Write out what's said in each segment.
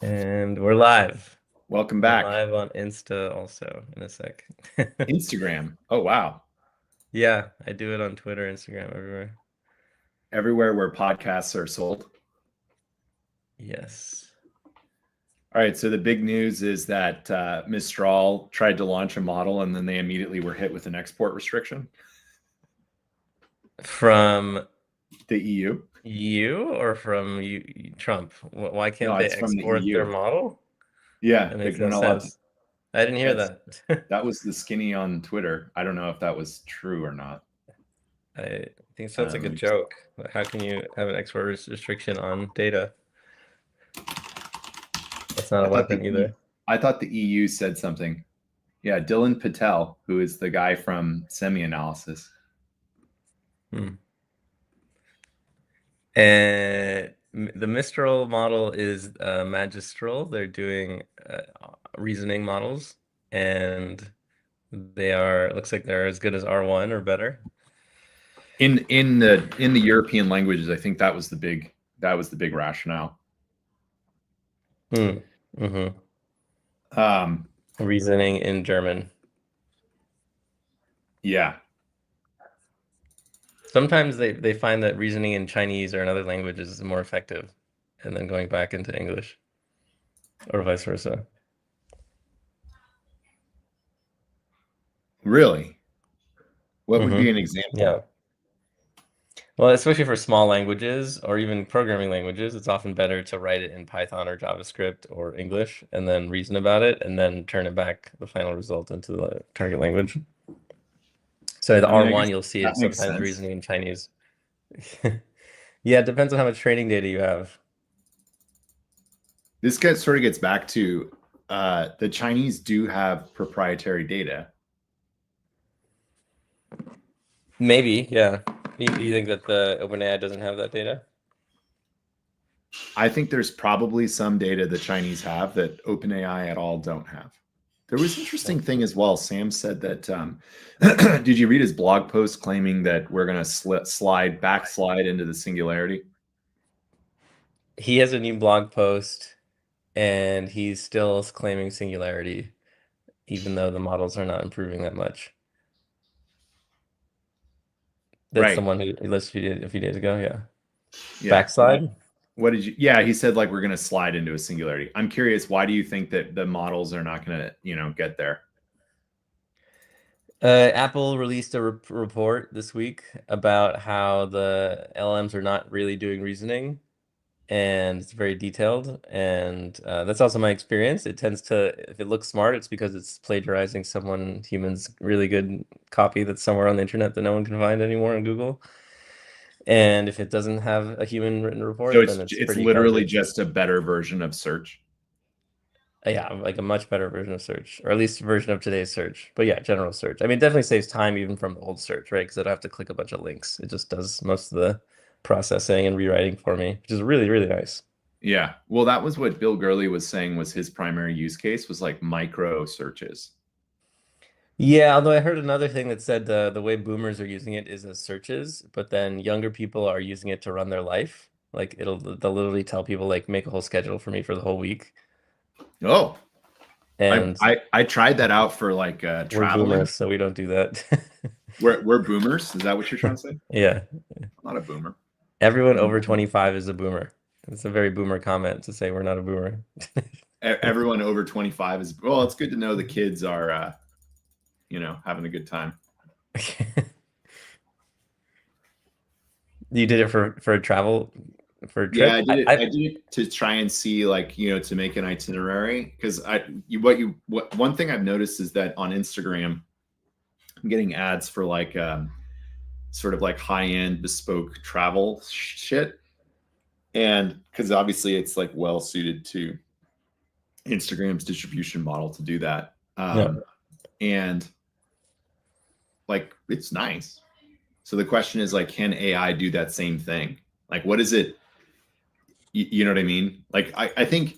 And we're live. Welcome We're back. live on Insta also in a sec. Instagram. Oh, wow. Yeah, I do it on Twitter, Instagram, everywhere. Everywhere where podcasts are sold. Yes. All right. So the big news is that Mistral tried to launch a model and then they immediately were hit with an export restriction. From the EU. you or from Trump? Why can't No, they it's from the export their EU. model? Yeah, That they're makes no not allowed to. sense. I didn't hear that. That was the skinny on Twitter. I don't know if that was true or not. I think it sounds like a joke. How can you have an export restriction on data? That's not a weapon either. I thought the EU said something. Yeah, Dylan Patel, who is the guy from SemiAnalysis. And the Mistral model is magistral. They're doing reasoning models, and looks like they're as good as R1 or better. In the European languages, I think that was the big rationale. Reasoning in German. Yeah. Sometimes they find that reasoning in Chinese or in other languages is more effective, and then going back into English, or vice versa. Really? What would be an example? Yeah. Well, especially for small languages or even programming languages, it's often better to write it in Python or JavaScript or English and then reason about it and then turn it back, the final result, into the target language. So the R1, you'll see it sometimes reasoning in Chinese. Yeah, it depends on how much training data you have. This sort of gets back to the Chinese do have proprietary data. Maybe, yeah. You think that the OpenAI doesn't have that data? I think there's probably some data the Chinese have that OpenAI at all don't have. There was an interesting thing as well. Sam said that, did you read his blog post claiming that we're going to backslide into the singularity? He has a new blog post and he's still claiming singularity, even though the models are not improving that much. That's right. The one who listed a few days ago. Yeah. Backslide. What did you? Yeah, he said like we're going to slide into a singularity. I'm curious, why do you think that the models are not going to, get there? Apple released a report this week about how the LMs are not really doing reasoning, and it's very detailed. And that's also my experience. It tends to, if it looks smart, it's because it's plagiarizing human's really good copy that's somewhere on the internet that no one can find anymore on Google. And if it doesn't have a human written report, so then it's literally just a better version of search. Yeah, like a much better version of search, or at least a version of today's search. But yeah, general search. I mean, it definitely saves time even from old search, right? Because I don't have to click a bunch of links. It just does most of the processing and rewriting for me, which is really, really nice. Yeah. Well, that was what Bill Gurley was saying was his primary use case, was like micro searches. Yeah, although I heard another thing that said the way boomers are using it is as searches, but then younger people are using it to run their life. Like they'll literally tell people like make a whole schedule for me for the whole week. Oh, and I tried that out for like we're traveling. boomers, so we don't do that. we're boomers. Is that what you're trying to say? Yeah. I'm not a boomer. Everyone over 25 is a boomer. It's a very boomer comment to say we're not a boomer. Everyone over 25 is, well, it's good to know the kids are, having a good time. You did it for a travel, for a trip? Yeah, I did it to try and see, like, to make an itinerary. Because one thing I've noticed is that on Instagram, I'm getting ads for like sort of like high-end bespoke travel shit. And because obviously it's like well suited to Instagram's distribution model to do that. And like, it's nice. So the question is like, can AI do that same thing? Like, what is it? You know what I mean? Like, I think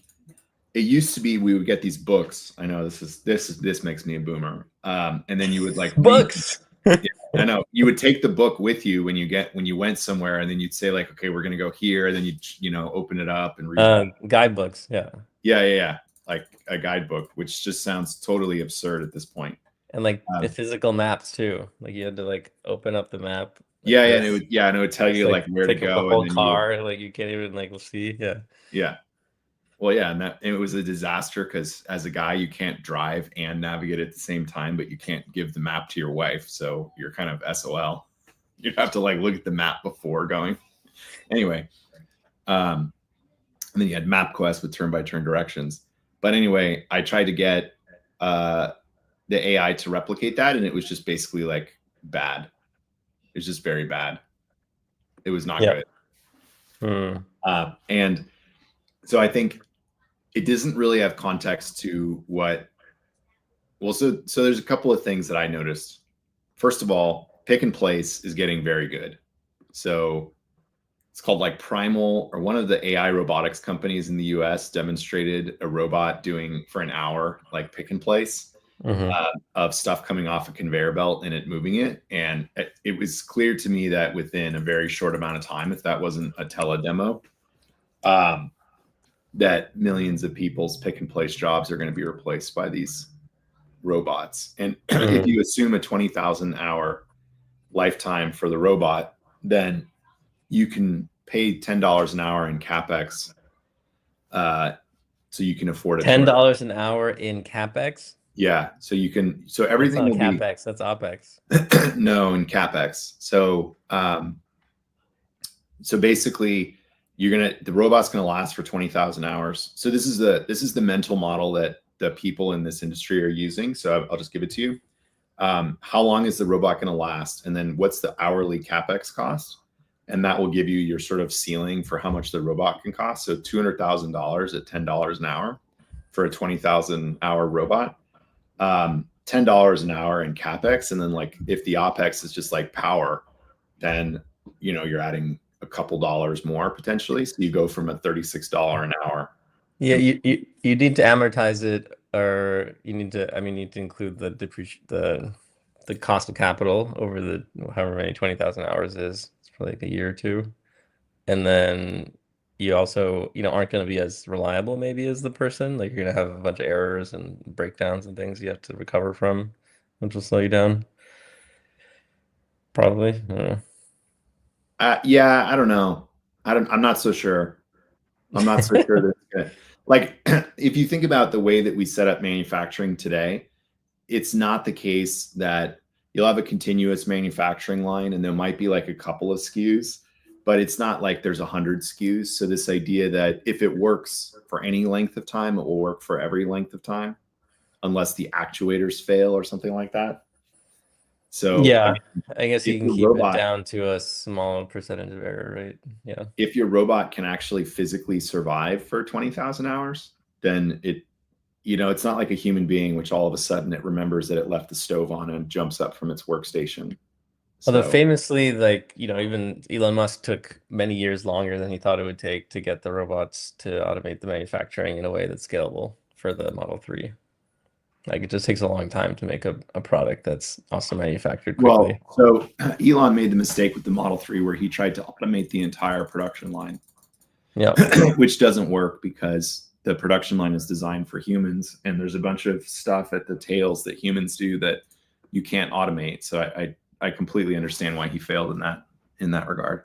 it used to be we would get these books. I know this makes me a boomer. And then you would like books. Yeah, I know you would take the book with you when you went somewhere, and then you'd say like, okay, we're gonna go here, and then you'd open it up and read. Guidebooks, yeah. Yeah, like a guidebook, which just sounds totally absurd at this point. And like the physical maps too. Like you had to like open up the map. Like Yeah, this. and it would tell you like where to take up go, the whole and then car. Like you can't even like see. Yeah. Yeah. Well, yeah, and it was a disaster because as a guy, you can't drive and navigate at the same time, but you can't give the map to your wife, so you're kind of SOL. You'd have to like look at the map before going. Anyway, and then you had MapQuest with turn-by-turn directions. But anyway, I tried to get the AI to replicate that, and it was just basically like bad. It was just very bad. It was not good. And so I think it doesn't really have context to what. Well, so there's a couple of things that I noticed. First of all, pick and place is getting very good. So it's called like Primal, or one of the AI robotics companies in the US demonstrated a robot doing for an hour like pick and place of stuff coming off a conveyor belt and it moving it. And it was clear to me that within a very short amount of time, if that wasn't a tele demo, that millions of people's pick and place jobs are going to be replaced by these robots. And if you assume a 20,000 hour lifetime for the robot, then you can pay $10 an hour in CapEx. So you can afford $10 an hour in CapEx. Yeah. So you can, so everything will CapEx, that's OpEx. No, in CapEx. So, so basically the robot's going to last for 20,000 hours. So this is the mental model that the people in this industry are using. So I'll just give it to you. How long is the robot going to last? And then what's the hourly CapEx cost? And that will give you your sort of ceiling for how much the robot can cost. So $200,000 at $10 an hour for a 20,000 hour robot, $10 an hour in CapEx. And then like, if the OpEx is just like power, then, you're adding a couple dollars more potentially. So you go from a $36 an hour. Yeah. You need to amortize it, or you need to include the cost of capital over the however many 20,000 hours is. It's for like a year or two. And then you also, aren't going to be as reliable maybe as the person. Like you're going to have a bunch of errors and breakdowns and things you have to recover from, which will slow you down. Probably. Yeah, I don't know. I'm not so sure. I'm not so sure that it's good. Like, if you think about the way that we set up manufacturing today, it's not the case that you'll have a continuous manufacturing line and there might be like a couple of SKUs, but it's not like there's 100 SKUs. So this idea that if it works for any length of time, it will work for every length of time, unless the actuators fail or something like that. So yeah, I guess you can keep it down to a small percentage of error, right? Yeah. If your robot can actually physically survive for 20,000 hours, then it's not like a human being, which all of a sudden it remembers that it left the stove on and jumps up from its workstation. Although famously, like, even Elon Musk took many years longer than he thought it would take to get the robots to automate the manufacturing in a way that's scalable for the Model 3. Like it just takes a long time to make a product that's also manufactured quickly. Well, so Elon made the mistake with the Model 3 where he tried to automate the entire production line. Yeah. Which doesn't work because the production line is designed for humans, and there's a bunch of stuff at the tails that humans do that you can't automate. So I completely understand why he failed in that regard.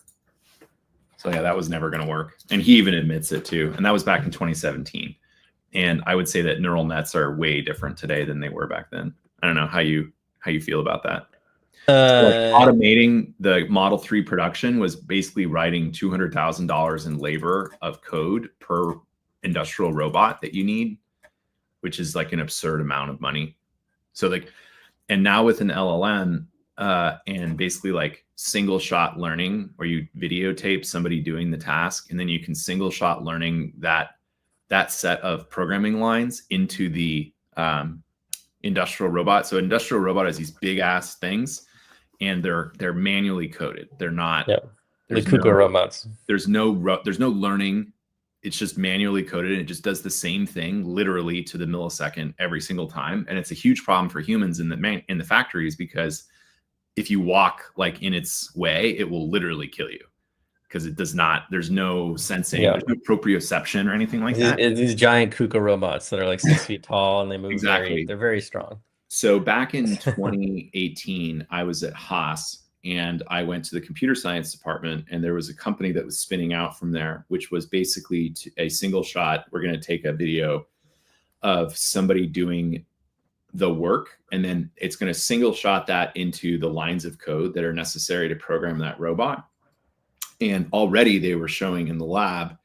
So yeah, that was never going to work. And he even admits it too. And that was back in 2017. And I would say that neural nets are way different today than they were back then. I don't know how you feel about that. So like automating the Model 3 production was basically writing $200,000 in labor of code per industrial robot that you need, which is like an absurd amount of money. So like, and now with an LLM and basically like single shot learning, where you videotape somebody doing the task, and then you can single shot learning that set of programming lines into the industrial robot. So industrial robot is these big ass things, and they're manually coded. They're not. Yeah. The KUKA robots. There's no learning. It's just manually coded, and it just does the same thing literally to the millisecond every single time. And it's a huge problem for humans in the factories, because if you walk like in its way, it will literally kill you because it does not. There's no sensing. Yeah. There's no proprioception or anything like that. These giant KUKA robots that are like 6 feet tall and they move Exactly. they're very strong. So back in 2018, I was at Haas and I went to the computer science department, and there was a company that was spinning out from there, which was basically a single shot. We're going to take a video of somebody doing the work, and then it's going to single shot that into the lines of code that are necessary to program that robot. And already they were showing in the lab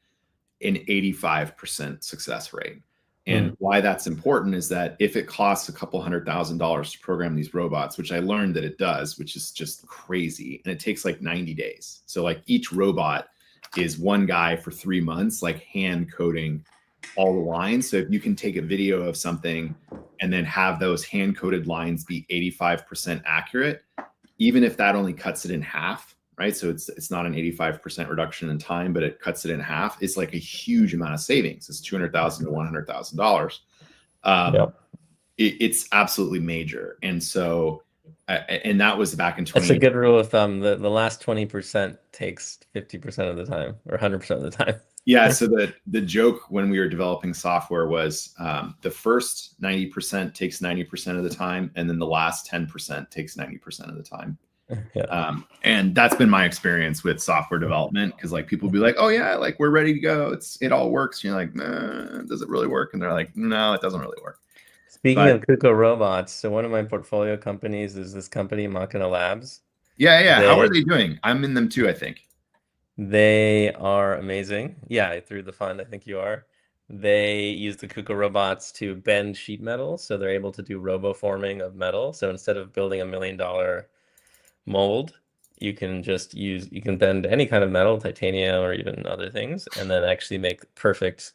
an 85% success rate. And why that's important is that if it costs a couple $100,000 to program these robots, which I learned that it does, which is just crazy, and it takes like 90 days. So like each robot is one guy for 3 months, like hand coding all the lines. So if you can take a video of something and then have those hand coded lines be 85% accurate, even if that only cuts it in half, right? So it's not an 85% reduction in time, but it cuts it in half. It's like a huge amount of savings. It's $200,000 to $100,000. Yep. It's absolutely major. And so, and that was back in 20. That's a good rule of thumb. The last 20% takes 50% of the time, or 100% of the time. Yeah. So the joke when we were developing software was the first 90% takes 90% of the time, and then the last 10% takes 90% of the time. Yeah. And that's been my experience with software development, because like people be like, oh yeah, like we're ready to go, it all works. You're like, nah, does it really work? And they're like, no, it doesn't really work. Speaking of KUKA robots, so one of my portfolio companies is this company, Machina Labs. Yeah. How are they doing? I'm in them too, I think. They are amazing. Yeah, through the fund, I think you are. They use the KUKA robots to bend sheet metal, so they're able to do roboforming of metal. So instead of building $1 million mold, you can bend any kind of metal, titanium or even other things, and then actually make perfect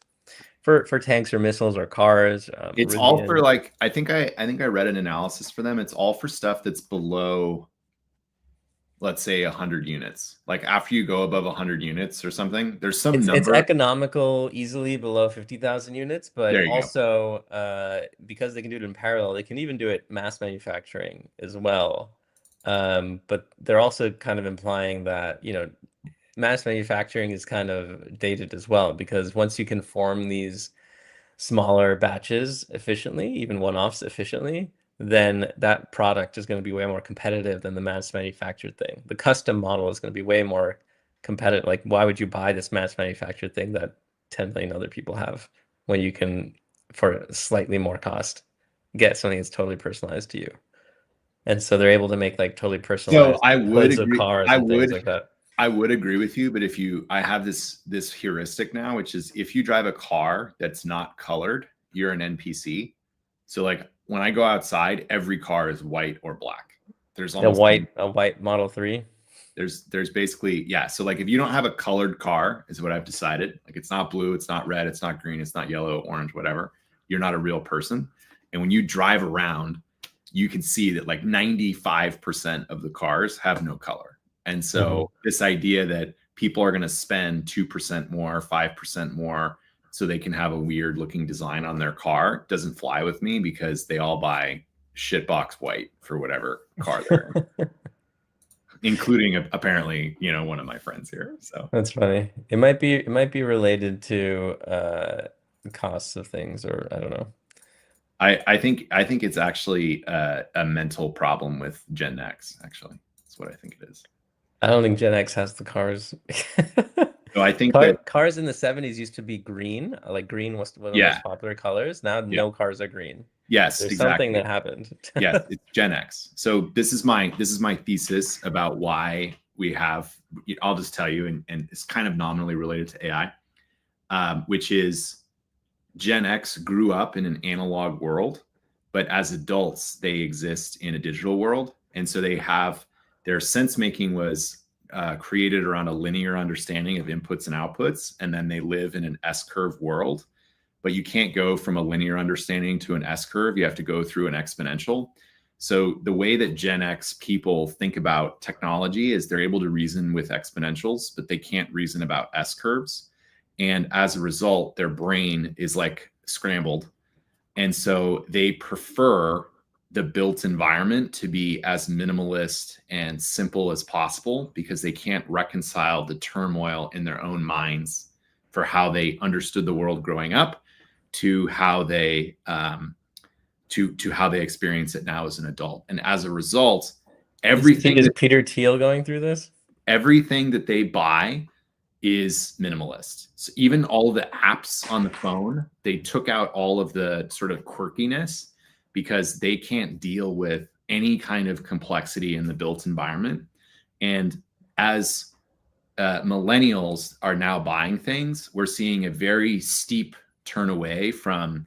for tanks or missiles or cars. It's all for like, I think I read an analysis for them. It's all for stuff that's below, let's say 100 units. Like after you go above 100 units or something, there's some number. It's economical easily below 50,000 units, but also because they can do it in parallel, they can even do it mass manufacturing as well. But they're also kind of implying that, mass manufacturing is kind of dated as well, because once you can form these smaller batches efficiently, even one-offs efficiently, then that product is going to be way more competitive than the mass manufactured thing. The custom model is going to be way more competitive. Like, why would you buy this mass manufactured thing that 10 million other people have when you can, for slightly more cost, get something that's totally personalized to you? And so they're able to make like totally personalized hoods of cars and things like that. I would agree with you, but I have this heuristic now, which is if you drive a car that's not colored, you're an NPC. So like when I go outside, every car is white or black. There's almost a white Model 3. There's basically, yeah. So like if you don't have a colored car, is what I've decided. Like it's not blue, it's not red, it's not green, it's not yellow, orange, whatever. You're not a real person. And when you drive around, you can see that like 95% of the cars have no color. And so this idea that people are going to spend 2% more, 5% more so they can have a weird looking design on their car doesn't fly with me, because they all buy shitbox white for whatever car they're in. Including apparently, one of my friends here. So that's funny. It might be related to costs of things, or I don't know. I think it's actually a mental problem with Gen X. Actually, that's what I think it is. I don't think Gen X has the cars. So I think cars in the 70s used to be green. Like green was one of the most popular colors. Now no cars are green. Yes, there's something that happened. Yes, it's Gen X. So this is my thesis about why we have. I'll just tell you, and it's kind of nominally related to AI, which is Gen X grew up in an analog world, but as adults they exist in a digital world, and so their sense making was created around a linear understanding of inputs and outputs, and then they live in an S-curve world. But you can't go from a linear understanding to an S-curve. You have to go through an exponential. So the way that Gen X people think about technology is they're able to reason with exponentials, but they can't reason about S-curves. And as a result, their brain is like scrambled. And so they prefer the built environment to be as minimalist and simple as possible, because they can't reconcile the turmoil in their own minds for how they understood the world growing up to how they to how they experience it now as an adult. And as a result, everything is Peter Thiel going through this? Everything that they buy is minimalist. So even all the apps on the phone, they took out all of the sort of quirkiness because they can't deal with any kind of complexity in the built environment. And as millennials are now buying things, we're seeing a very steep turn away from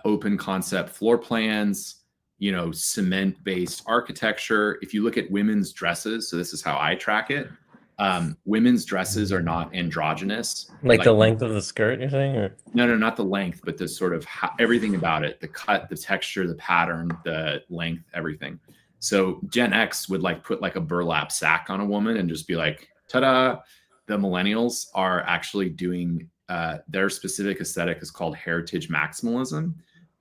open concept floor plans, cement-based architecture. If you look at women's dresses, so this is how I track it, women's dresses are not androgynous. Like the length of the skirt, you're saying? Or? No, not the length, but the sort of everything about it, the cut, the texture, the pattern, the length, everything. So Gen X would like put like a burlap sack on a woman and just be like, ta-da. The millennials are actually doing their specific aesthetic is called heritage maximalism.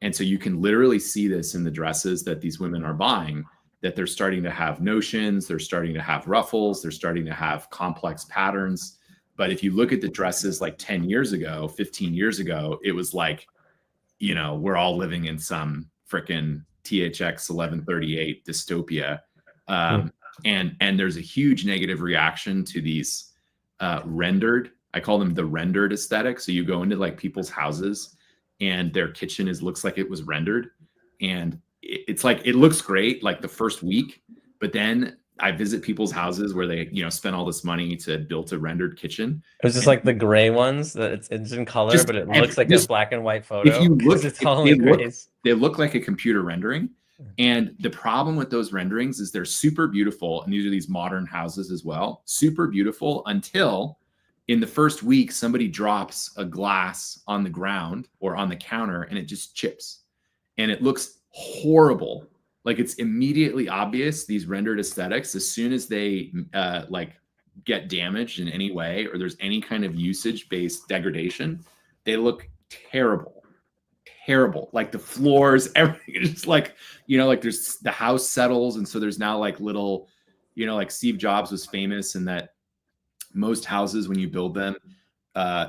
And so you can literally see this in the dresses that these women are buying, that they're starting to have notions, they're starting to have ruffles, they're starting to have complex patterns. But if you look at the dresses like 10 years ago, 15 years ago, it was like, we're all living in some freaking THX 1138 dystopia. And there's a huge negative reaction to these rendered, I call them the rendered aesthetic. So you go into like people's houses and their kitchen looks like it was rendered. And it's like, it looks great like the first week, but then I visit people's houses where they, spend all this money to build a rendered kitchen. It was just like the gray ones that it's in color, but it looks like a black and white photo. If you look, it's all in grays. They look like a computer rendering. And the problem with those renderings is they're super beautiful. And these are these modern houses as well, super beautiful until in the first week, somebody drops a glass on the ground or on the counter and it just chips and it looks horrible. Like it's immediately obvious, these rendered aesthetics, as soon as they get damaged in any way or there's any kind of usage-based degradation, they look terrible. Like the floors, everything is just like, like there's the house settles. And so there's now like little, like Steve Jobs was famous in that most houses, when you build them,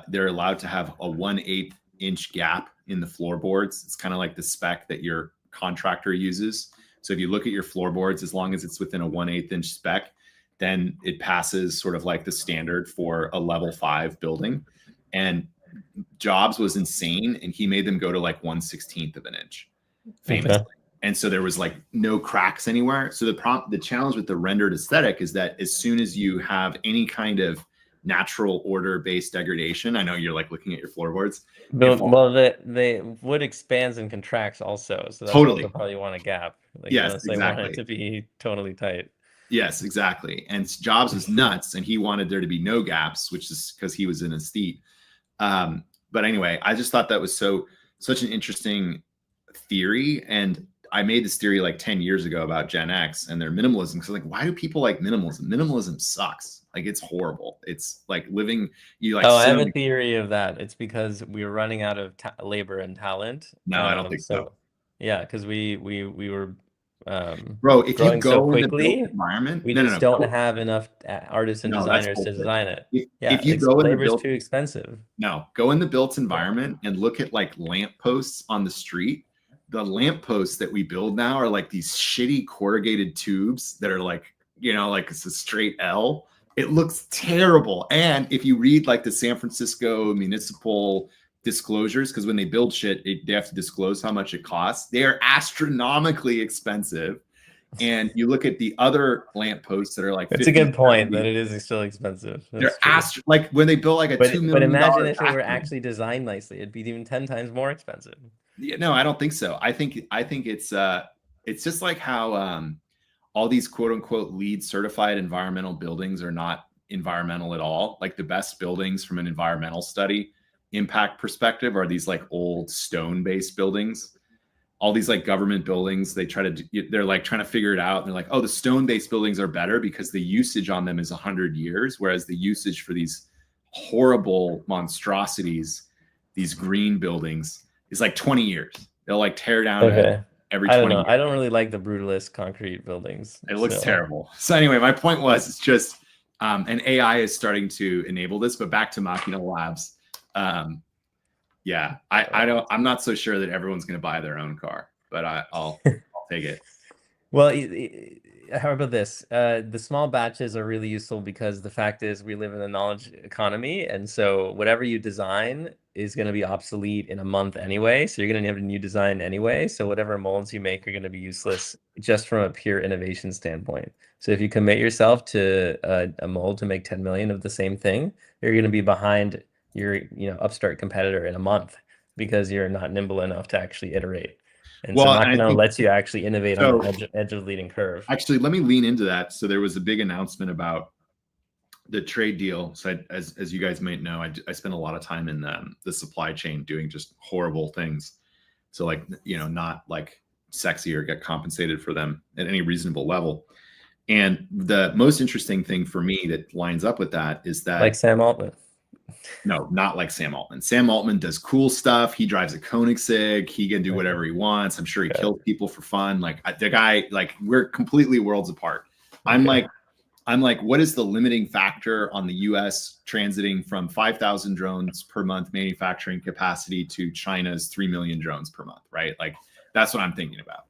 they're allowed to have a 1/8 inch gap in the floorboards. It's kind of like the spec that your contractor uses. So if you look at your floorboards, as long as it's within a 1/8 inch spec, then it passes sort of like the standard for a level 5 building. And Jobs was insane, and he made them go to like 1/16 of an inch, famously. Okay. And so there was like no cracks anywhere. So the challenge with the rendered aesthetic is that as soon as you have any kind of natural order based degradation, I know you're like looking at your floorboards. Well, the wood expands and contracts also. So that's totally probably want a gap. Like, yes, exactly. They want it to be totally tight. Yes, exactly. And Jobs was nuts, and he wanted there to be no gaps, which is because he was an aesthete. But anyway, I just thought that was such an interesting theory. And I made this theory like 10 years ago about Gen X and their minimalism. So like, why do people like minimalism? Minimalism sucks. Like it's horrible. It's like living. I have a theory of that. It's because we're running out of labor and talent. No, I don't think so. Yeah, because we were bro, if you go so quickly, in the environment, we just don't have enough artists and designers to design it. If you go in the labor's too expensive. No, go in the built environment and look at like lampposts on the street. The lampposts that we build now are like these shitty corrugated tubes that are like, like it's a straight L. It looks terrible. And if you read like the San Francisco municipal disclosures, because when they build shit, they have to disclose how much it costs. They are astronomically expensive. And you look at the other lampposts that are like, it's a good point that it is still expensive. They're like when they built like a $2 million. But imagine if it were actually designed nicely, it'd be even 10 times more expensive. Yeah, no, I don't think so. I think it's just like how all these quote unquote LEED certified environmental buildings are not environmental at all. Like the best buildings from an environmental study impact perspective are these like old stone based buildings. All these like government buildings, they're like trying to figure it out. And they're like, oh, the stone based buildings are better because the usage on them is 100 years. Whereas the usage for these horrible monstrosities, these green buildings, is like 20 years. They'll like tear down every I don't 20 know. years. I don't really like the brutalist concrete buildings. It looks So terrible. So anyway, my point was, it's just, and AI is starting to enable this. But back to Machina Labs, yeah, I'm not so sure that everyone's going to buy their own car, but I'll take it. Well, how about this? The small batches are really useful because the fact is we live in a knowledge economy, and so whatever you design is going to be obsolete in a month anyway. So you're going to need a new design anyway. So whatever molds you make are going to be useless just from a pure innovation standpoint. So if you commit yourself to a mold to make 10 million of the same thing, you're going to be behind your, upstart competitor in a month because you're not nimble enough to actually iterate. And so Well, and I Machina think lets you actually innovate on so. the edge of the leading curve. Actually, let me lean into that. So there was a big announcement about the trade deal. So as you guys might know, I spent a lot of time in the supply chain doing just horrible things. So like, not like sexy or get compensated for them at any reasonable level. And the most interesting thing for me that lines up with that is that, like Sam Altman. No, not like Sam Altman. Sam Altman does cool stuff. He drives a Koenigsegg. He can do whatever he wants. I'm sure he kills people for fun. Like the guy, like we're completely worlds apart. I'm like, what is the limiting factor on the U.S. transiting from 5,000 drones per month manufacturing capacity to China's 3 million drones per month, right? Like that's what I'm thinking about.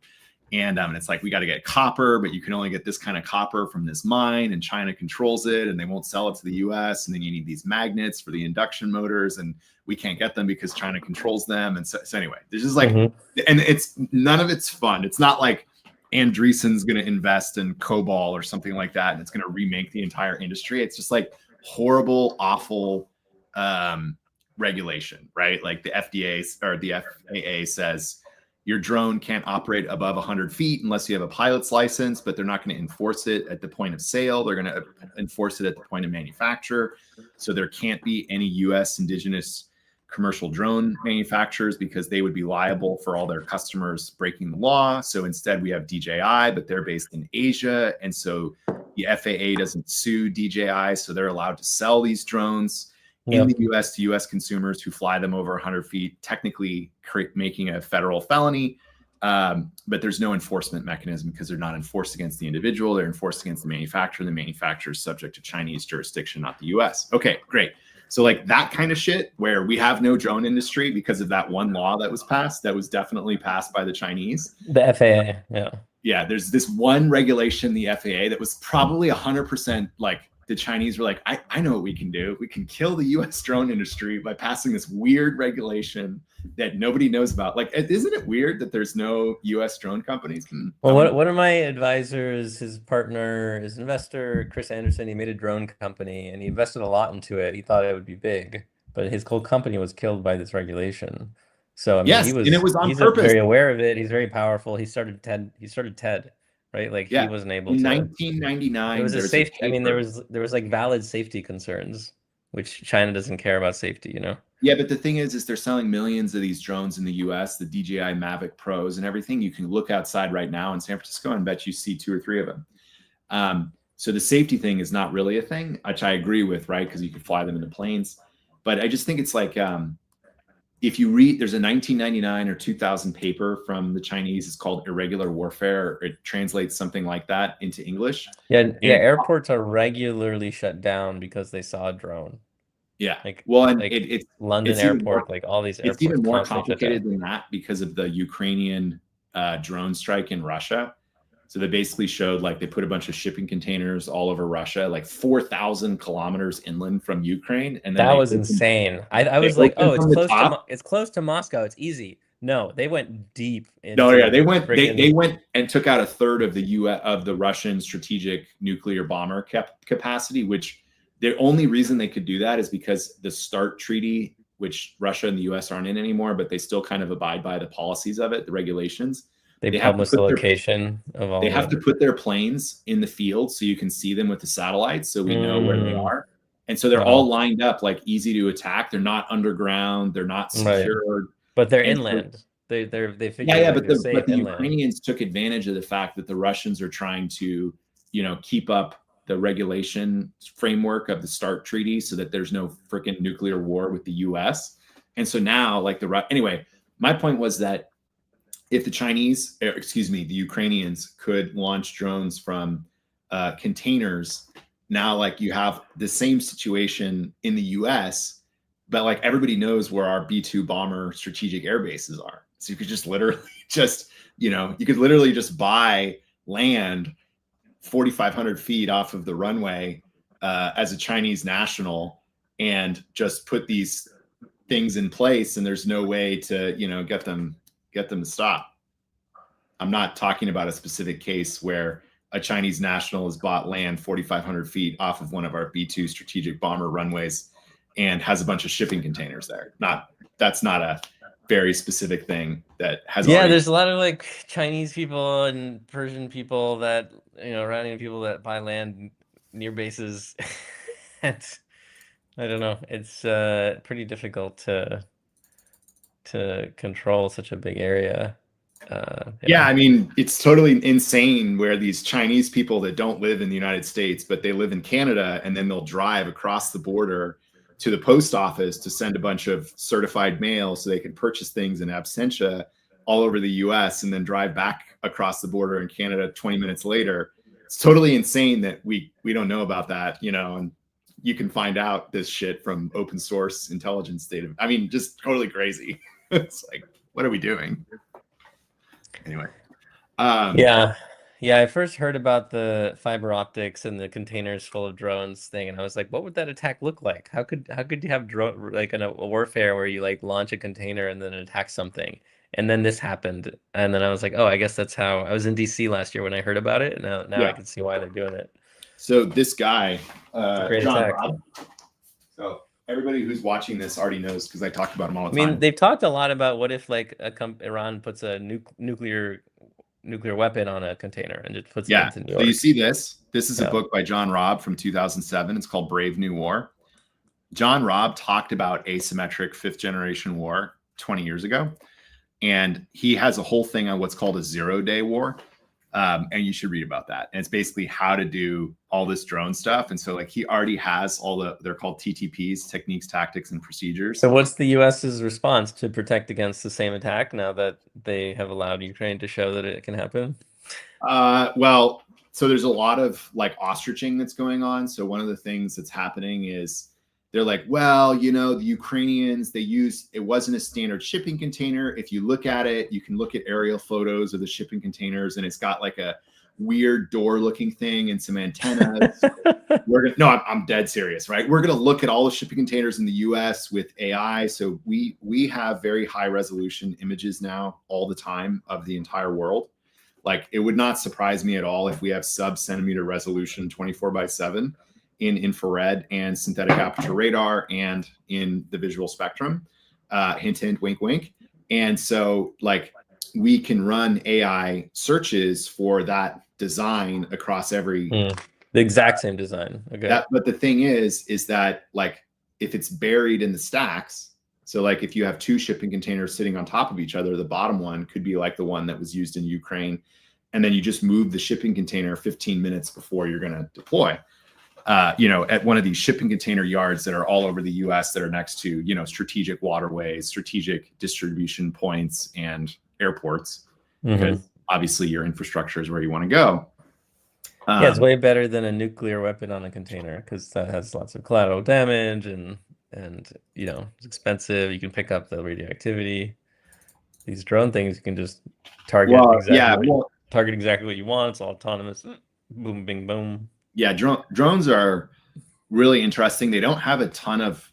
And it's like, we got to get copper, but you can only get this kind of copper from this mine, and China controls it, and they won't sell it to the US. And then you need these magnets for the induction motors, and we can't get them because China controls them. And so anyway, there's just like, and it's none of it's fun. It's not like Andreessen's going to invest in COBOL or something like that, and it's going to remake the entire industry. It's just like horrible, awful regulation, right? Like the FDA or the FAA says, your drone can't operate above 100 feet unless you have a pilot's license, but they're not going to enforce it at the point of sale. They're going to enforce it at the point of manufacture. So there can't be any U.S. indigenous commercial drone manufacturers because they would be liable for all their customers breaking the law. So instead we have DJI, but they're based in Asia. And so the FAA doesn't sue DJI. So they're allowed to sell these drones in the U.S. to U.S. consumers who fly them over 100 feet, technically making a federal felony. But there's no enforcement mechanism because they're not enforced against the individual. They're enforced against the manufacturer. The manufacturer is subject to Chinese jurisdiction, not the U.S. Okay, great. So like that kind of shit where we have no drone industry because of that one law that was passed, that was definitely passed by the Chinese. The FAA, yeah. Yeah, there's this one regulation, the FAA, that was probably 100% like, the Chinese were like, I know what we can do. We can kill the U.S. drone industry by passing this weird regulation that nobody knows about. Like, isn't it weird that there's no U.S. drone companies? Well, one of my advisors, his partner, his investor, Chris Anderson, he made a drone company and he invested a lot into it. He thought it would be big, but his whole company was killed by this regulation. So I mean, yes, and it was on purpose. Very aware of it. He's very powerful. He started TED. Right, like he wasn't able to. In 1999, it was a safety. I mean, there was like valid safety concerns, which China doesn't care about safety, Yeah, but the thing is they're selling millions of these drones in the U.S. The DJI Mavic Pros and everything. You can look outside right now in San Francisco and bet you see 2 or 3 of them. So the safety thing is not really a thing, which I agree with, right? Because you can fly them in the planes. But I just think it's like, if you read, there's a 1999 or 2000 paper from the Chinese. It's called Irregular Warfare. It translates something like that into English. Yeah, airports are regularly shut down because they saw a drone. Yeah, like it's London Airport, like all these airports. It's even more complicated than that because of the Ukrainian drone strike in Russia. So they basically showed like they put a bunch of shipping containers all over Russia, like 4,000 kilometers inland from Ukraine. And then that was insane. I was like, oh, it's close to Moscow. It's easy. No, they went deep. No, yeah, they went. They went and took out a third of the Russian strategic nuclear bomber capacity. Which the only reason they could do that is because the START treaty, which Russia and the U.S. aren't in anymore, but they still kind of abide by the policies of it, the regulations. They publish the location of all. They have to put their planes in the field so you can see them with the satellites, so we know where they are. And so they're all lined up, like easy to attack. They're not underground. They're not secured. Right. But they're inland. They figure. Yeah, but the Ukrainians took advantage of the fact that the Russians are trying to, keep up the regulation framework of the START treaty so that there's no freaking nuclear war with the U.S. And so now, like anyway, my point was that if the the Ukrainians could launch drones from containers, now like you have the same situation in the US, but like everybody knows where our B-2 bomber strategic air bases are. So you could just literally just, you could literally just buy land 4,500 feet off of the runway as a Chinese national and just put these things in place, and there's no way to, get them to stop. I'm not talking about a specific case where a Chinese national has bought land 4,500 feet off of one of our B-2 strategic bomber runways and has a bunch of shipping containers there. That's not a very specific thing that has. Yeah, there's a lot of like Chinese people and Persian people that, Iranian people that buy land near bases. And I don't know, it's pretty difficult to control such a big area. Yeah, I mean, it's totally insane where these Chinese people that don't live in the United States, but they live in Canada, and then they'll drive across the border to the post office to send a bunch of certified mail so they can purchase things in absentia all over the US and then drive back across the border in Canada 20 minutes later. It's totally insane that we don't know about that, and you can find out this shit from open source intelligence data. I mean, just totally crazy. It's like, what are we doing? Anyway. Yeah, I first heard about the fiber optics and the containers full of drones thing, and I was like, what would that attack look like? How could you have drone like in a warfare where you like launch a container and then attack something? And then this happened, and then I was like, oh, I guess that's how. I was in DC last year when I heard about it, and now I can see why they're doing it. So this guy, great John attack. Robb. So everybody who's watching this already knows because I talk about him all the I mean, time. they've talked a lot about what if like Iran puts a nuclear weapon on a container and just puts it into New York. So you see this is a book by John Robb from 2007. It's called Brave New War. John Robb talked about asymmetric fifth generation war 20 years ago, and he has a whole thing on what's called a 0-day war. And you should read about that. And it's basically how to do all this drone stuff. And so like he already has they're called TTPs, techniques, tactics, and procedures. So what's the US's response to protect against the same attack now that they have allowed Ukraine to show that it can happen? Well, so there's a lot of like ostriching that's going on. So one of the things that's happening is they're like, well, the Ukrainians, it wasn't a standard shipping container. If you look at it, you can look at aerial photos of the shipping containers, and it's got like a weird door looking thing and some antennas. I'm dead serious, right? We're going to look at all the shipping containers in the US with AI. So we have very high resolution images now all the time of the entire world. Like it would not surprise me at all if we have sub-centimeter resolution 24/7 in infrared and synthetic aperture radar and in the visual spectrum, hint, hint, wink, wink. And so like we can run AI searches for that design across every. The exact same design. Okay. But the thing is that like, if it's buried in the stacks, so like if you have two shipping containers sitting on top of each other, the bottom one could be like the one that was used in Ukraine. And then you just move the shipping container 15 minutes before you're going to deploy. At one of these shipping container yards that are all over the US that are next to, strategic waterways, strategic distribution points, and airports, because obviously your infrastructure is where you want to go. Yeah, it's way better than a nuclear weapon on a container because that has lots of collateral damage and it's expensive. You can pick up the radioactivity. These drone things you can just target target exactly what you want. It's all autonomous. Boom, bing, boom. Yeah, drones are really interesting. They don't have a ton of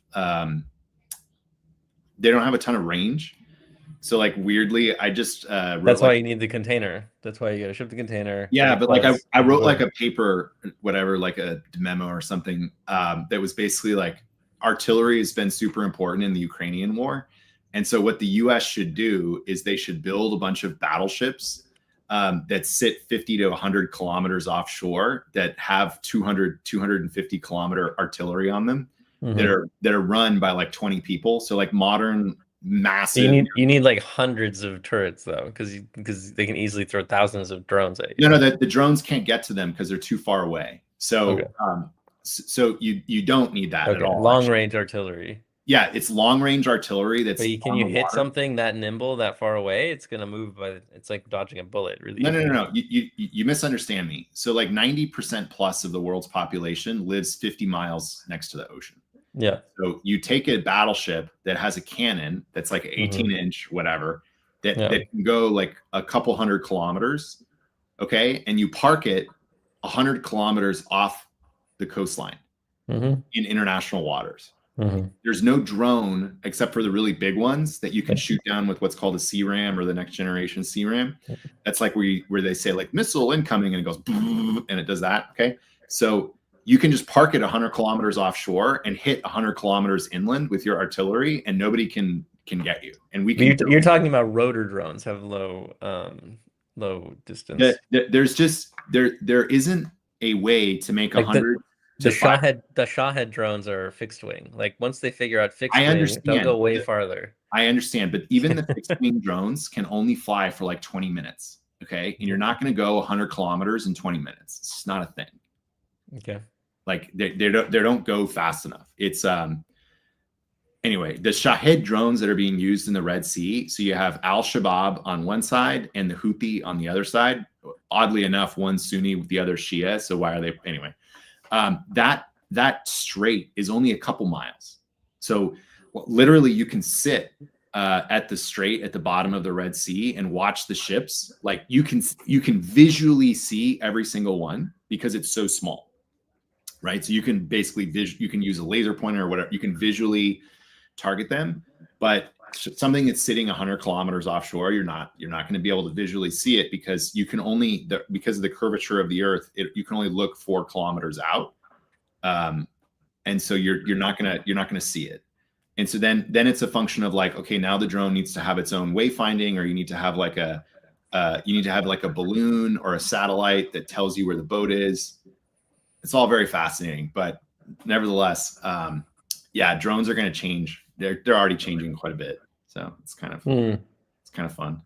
range. So like weirdly, I just that's why you need the container. That's why you got to ship the container. Yeah, but like I wrote like a paper, whatever, like a memo or something that was basically like artillery has been super important in the Ukrainian war. And so what the US should do is they should build a bunch of battleships that sit 50 to 100 kilometers offshore that have 250 kilometer artillery on them that are run by like 20 people. So like modern massive. You need like hundreds of turrets though, because they can easily throw thousands of drones at you. No, the drones can't get to them because they're too far away. So so you don't need that at all. Long range artillery. Yeah, it's long range artillery But that's can on you the hit water. something that nimble that far away? It's gonna move by. It's like dodging a bullet really No, no, no, easily. no. You misunderstand me. So like 90% plus of the world's population lives 50 miles next to the ocean. Yeah. So you take a battleship that has a cannon that's like 18 Mm-hmm. inch, whatever, that, Yeah. that can go like a couple hundred kilometers. Okay. And you park it 100 kilometers off the coastline Mm-hmm. in international waters. Mm-hmm. There's no drone except for the really big ones that you can Yeah. shoot down with what's called a CRAM or the next generation CRAM. That's like where they say like missile incoming and it goes and it does that. Okay. So you can just park it 100 kilometers offshore and hit 100 kilometers inland with your artillery and nobody can get you. And we can You're talking about rotor drones have low distance. there isn't a way to make Like 100 to 5. The Shahhead drones are fixed wing. Like once they figure out fixed I wing, they'll understand. go way farther. I understand, but even the fixed wing drones can only fly for like 20 minutes. Okay. And you're not going to go 100 kilometers in 20 minutes. It's just not a thing. Okay. Like they don't go fast enough. It's anyway, the Shahed drones that are being used in the Red Sea. So you have Al Shabaab on one side and the Houthi on the other side. Oddly enough, one Sunni with the other Shia. So why are they anyway? That strait is only a couple miles. So literally, you can sit at the strait at the bottom of the Red Sea and watch the ships. Like you can visually see every single one because it's so small, right? So you can basically you can use a laser pointer or whatever. You can visually target them, but something that's sitting 100 kilometers offshore, you're not going to be able to visually see it because you can only because of the curvature of the Earth, you can only look 4 kilometers out, and so you're not gonna see it. And so then it's a function of like, okay, now the drone needs to have its own wayfinding, or you need to have like a balloon or a satellite that tells you where the boat is. It's all very fascinating, but nevertheless, yeah, drones are going to change. They're already changing quite a bit, so it's kind of fun.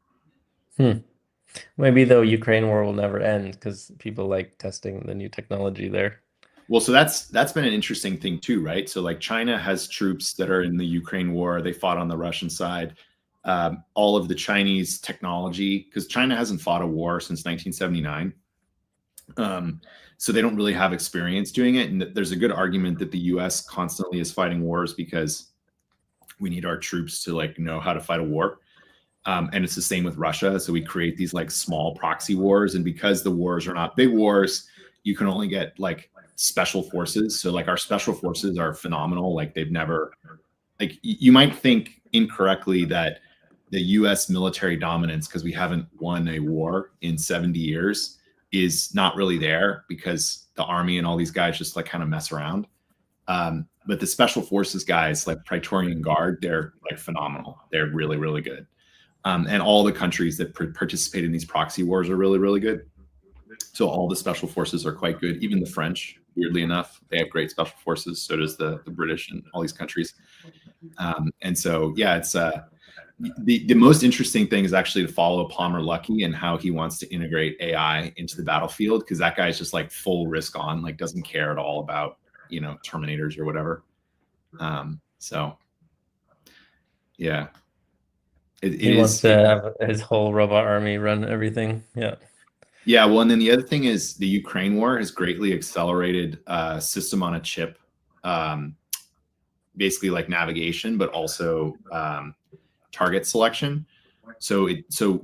Maybe the Ukraine war will never end because people like testing the new technology there. Well, so that's been an interesting thing too, right? So like China has troops that are in the Ukraine war. They fought on the Russian side. All of the Chinese technology, because China hasn't fought a war since 1979. So they don't really have experience doing it. And there's a good argument that the US constantly is fighting wars because we need our troops to like know how to fight a war. And it's the same with Russia. So we create these like small proxy wars. And because the wars are not big wars, you can only get like special forces. So like our special forces are phenomenal. Like they've never, like you might think incorrectly that the US military dominance, because we haven't won a war in 70 years, is not really there because the army and all these guys just like kind of mess around. But the special forces guys like Praetorian Guard, they're like phenomenal. They're really, really good. And all the countries that participate in these proxy wars are really, really good. So all the special forces are quite good. Even the French, weirdly enough, they have great special forces. So does the British and all these countries. And so, yeah, it's the most interesting thing is actually to follow Palmer Luckey and how he wants to integrate AI into the battlefield, because that guy's just like full risk on, like doesn't care at all about, you know, Terminators or whatever. So yeah. He wants to have his whole robot army run everything. Yeah. Yeah. Well, and then the other thing is the Ukraine war has greatly accelerated system on a chip, basically like navigation, but also target selection. So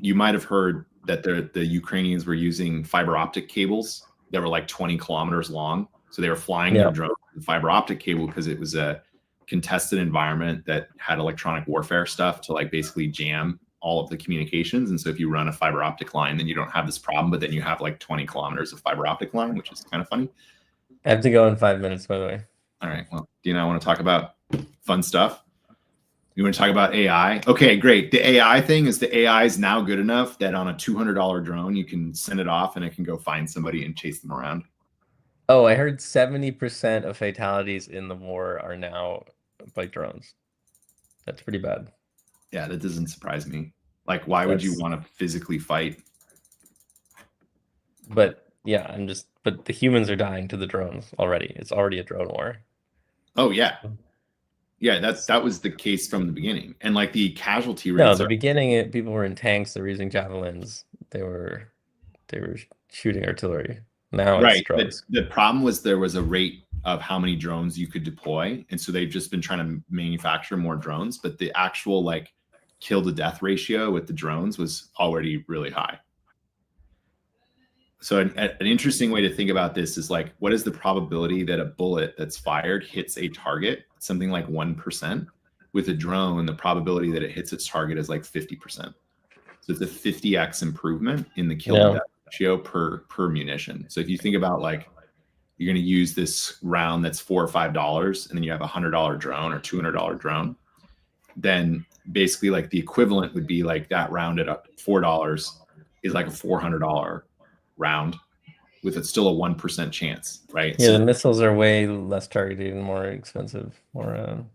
you might have heard that the Ukrainians were using fiber optic cables that were like 20 kilometers long. So they were flying their drone with fiber optic cable because it was a contested environment that had electronic warfare stuff to like basically jam all of the communications. And so if you run a fiber optic line, then you don't have this problem, but then you have like 20 kilometers of fiber optic line, which is kind of funny. I have to go in 5 minutes, by the way. All right. Well, do you now want to talk about fun stuff? You want to talk about AI? Okay, great. The AI thing is the AI is now good enough that on a $200 drone, you can send it off and it can go find somebody and chase them around. Oh, I heard 70% of fatalities in the war are now by drones. That's pretty bad. Yeah, that doesn't surprise me. Like, why would you want to physically fight? But yeah, but the humans are dying to the drones already. It's already a drone war. Oh yeah. Yeah, that was the case from the beginning, and like the casualty No, rates the are beginning, people were in tanks. They were using javelins. They were shooting artillery. Now it's right. But drones. the problem was there was a rate of how many drones you could deploy, and so they've just been trying to manufacture more drones. But the actual like kill to death ratio with the drones was already really high. So an interesting way to think about this is like, what is the probability that a bullet that's fired hits a target? Something like 1%. With a drone, the probability that it hits its target is like 50%. So it's a 50x improvement in the kill to death ratio per munition. So if you think about like you're going to use this round that's $4 or $5, and then you have $100 drone or $200 drone, then basically like the equivalent would be like that rounded up $4 is like a $400 round with it's still a 1% chance, right? Yeah, So the missiles are way less targeted and more expensive.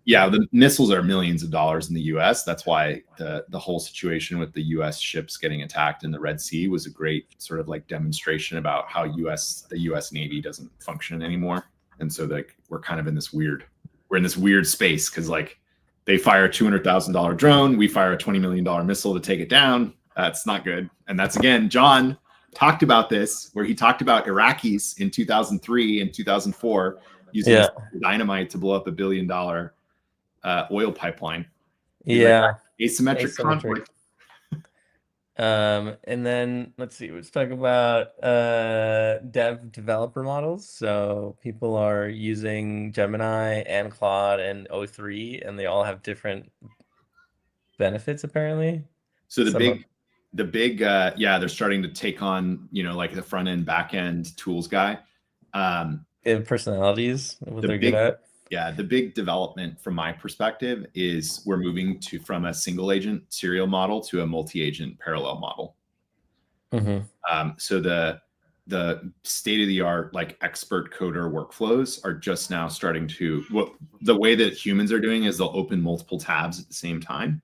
yeah, the missiles are millions of dollars in the U.S. That's why the whole situation with the U.S. ships getting attacked in the Red Sea was a great sort of like demonstration about how the U.S. Navy doesn't function anymore. And so like we're in this weird space because like they fire a $200,000 drone, we fire a $20 million missile to take it down. That's not good. And that's again, John talked about this where he talked about Iraqis in 2003 and 2004 using dynamite to blow up $1 billion oil pipeline. Yeah, asymmetric conflict. And then let's see, let's talk about developer models. So people are using Gemini and Claude and O3, and they all have different benefits apparently. So the big they're starting to take on, like the front end, back end tools guy. Personalities, what they're good at. Yeah, the big development from my perspective is we're moving from a single agent serial model to a multi-agent parallel model. So the state of the art like expert coder workflows are just now starting to the way that humans are doing is they'll open multiple tabs at the same time,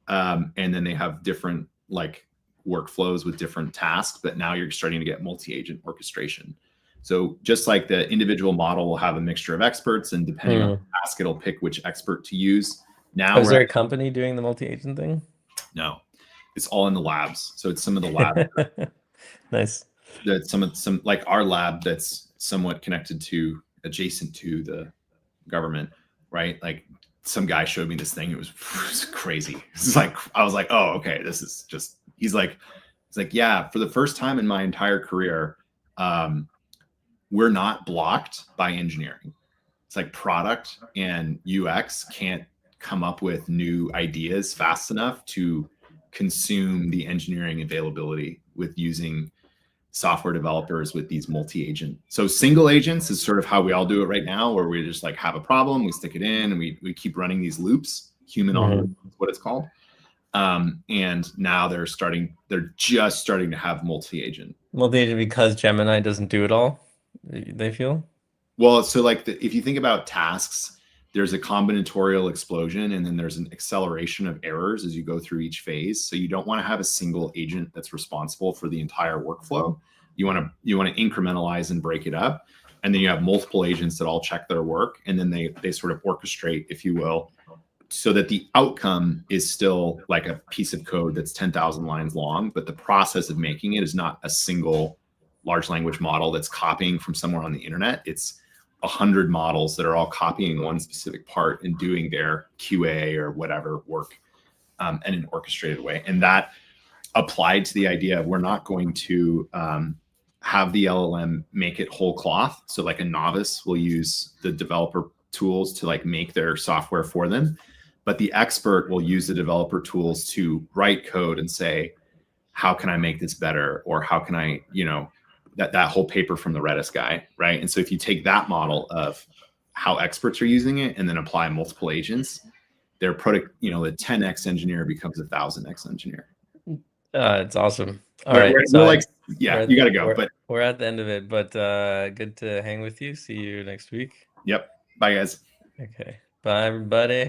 and then they have different like workflows with different tasks. But now you're starting to get multi-agent orchestration. So just like the individual model will have a mixture of experts, and depending on the task, it'll pick which expert to use. Now, is there a company doing the multi-agent thing? No, it's all in the labs. So it's some of the labs. Nice. That some like our lab that's somewhat connected to adjacent to the government, right? Like some guy showed me this thing. It was crazy. It's like I was like, oh, okay, this is just. He's like, yeah. For the first time in my entire career, we're not blocked by engineering. It's like product and UX can't come up with new ideas fast enough to consume the engineering availability with using software developers with these multi-agent. So single agents is sort of how we all do it right now, where we just like have a problem, we stick it in, and we keep running these loops, human on loop is what it's called. And now they're just starting to have multi-agent. Multi-agent because Gemini doesn't do it all, they feel? Well, so like if you think about tasks, there's a combinatorial explosion, and then there's an acceleration of errors as you go through each phase. So you don't want to have a single agent that's responsible for the entire workflow. You want to incrementalize and break it up, and then you have multiple agents that all check their work, and then they sort of orchestrate, if you will, so that the outcome is still like a piece of code that's 10,000 lines long, but the process of making it is not a single large language model that's copying from somewhere on the internet. It's 100 models that are all copying one specific part and doing their QA or whatever work in an orchestrated way. And that applied to the idea of we're not going to have the LLM make it whole cloth. So like a novice will use the developer tools to like make their software for them, but the expert will use the developer tools to write code and say, how can I make this better? Or how can I, that whole paper from the Redis guy, right? And so if you take that model of how experts are using it and then apply multiple agents, their product, the 10x engineer becomes a 1,000x engineer. It's awesome. All right. So you got to go, but we're at the end of it, but good to hang with you. See you next week. Yep. Bye guys. Okay. Bye everybody.